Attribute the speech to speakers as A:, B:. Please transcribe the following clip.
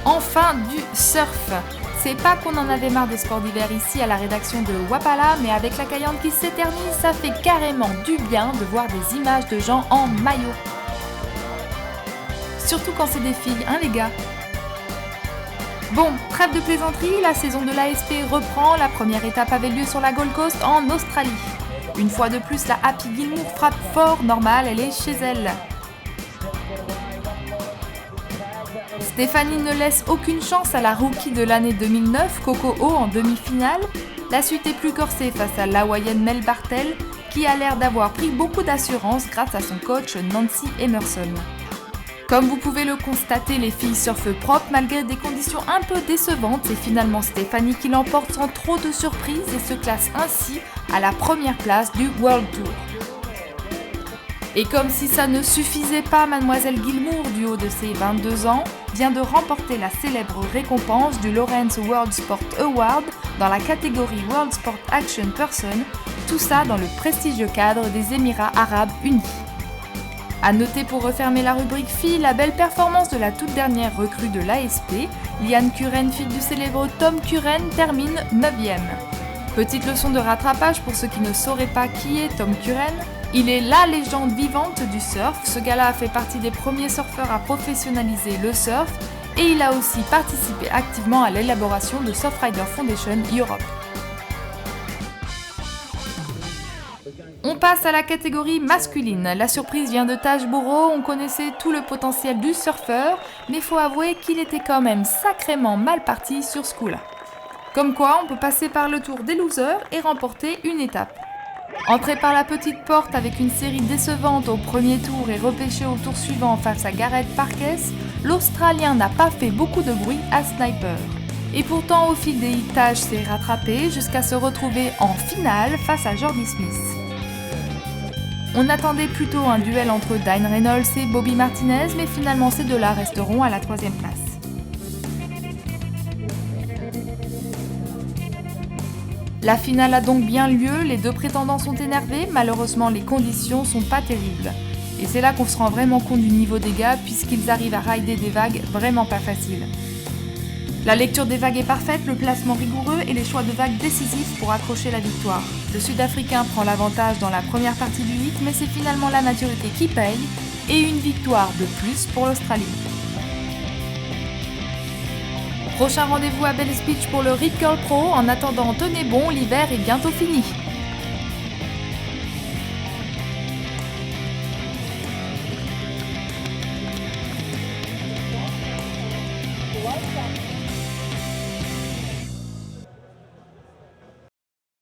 A: Enfin du surf. C'est pas qu'on en avait marre des sports d'hiver ici à la rédaction de Wapala, mais avec la Kayante qui s'éternise, ça fait carrément du bien de voir des images de gens en maillot. Surtout quand c'est des filles, hein les gars? Bon, trêve de plaisanterie, la saison de l'ASP reprend, la première étape avait lieu sur la Gold Coast en Australie. Une fois de plus, la Happy Gilmour frappe fort, normal, elle est chez elle. Stéphanie ne laisse aucune chance à la rookie de l'année 2009, Coco O, en demi-finale. La suite est plus corsée face à l'Hawaïenne Mel Bartel, qui a l'air d'avoir pris beaucoup d'assurance grâce à son coach Nancy Emerson. Comme vous pouvez le constater, les filles surfent propre malgré des conditions un peu décevantes. C'est finalement Stéphanie qui l'emporte sans trop de surprises et se classe ainsi à la première place du World Tour. Et comme si ça ne suffisait pas, Mademoiselle Gilmour, du haut de ses 22 ans, vient de remporter la célèbre récompense du Lawrence World Sport Award dans la catégorie World Sport Action Person, tout ça dans le prestigieux cadre des Émirats Arabes Unis. A noter pour refermer la rubrique filles, la belle performance de la toute dernière recrue de l'ASP, Liane Curren, fille du célèbre Tom Curren, termine 9e. Petite leçon de rattrapage pour ceux qui ne sauraient pas qui est Tom Curren. Il est la légende vivante du surf, ce gars-là a fait partie des premiers surfeurs à professionnaliser le surf et il a aussi participé activement à l'élaboration de Surfrider Foundation Europe. On passe à la catégorie masculine. La surprise vient de Taj Bourreau, on connaissait tout le potentiel du surfeur, mais faut avouer qu'il était quand même sacrément mal parti sur ce coup-là. Comme quoi, on peut passer par le tour des losers et remporter une étape. Entré par la petite porte avec une série décevante au premier tour et repêché au tour suivant face à Gareth Parkes, l'Australien n'a pas fait beaucoup de bruit à Sniper. Et pourtant, au fil des hits, Taj s'est rattrapé jusqu'à se retrouver en finale face à Jordy Smith. On attendait plutôt un duel entre Dine Reynolds et Bobby Martinez, mais finalement ces deux-là resteront à la 3e place. La finale a donc bien lieu, les deux prétendants sont énervés, malheureusement les conditions sont pas terribles. Et c'est là qu'on se rend vraiment compte du niveau des gars, puisqu'ils arrivent à rider des vagues vraiment pas faciles. La lecture des vagues est parfaite, le placement rigoureux et les choix de vagues décisifs pour accrocher la victoire. Le Sud-Africain prend l'avantage dans la première partie du hit, mais c'est finalement la maturité qui paye, et une victoire de plus pour l'Australie. Prochain rendez-vous à Bells Beach pour le Rip Curl Pro. En attendant, tenez bon, l'hiver est bientôt fini.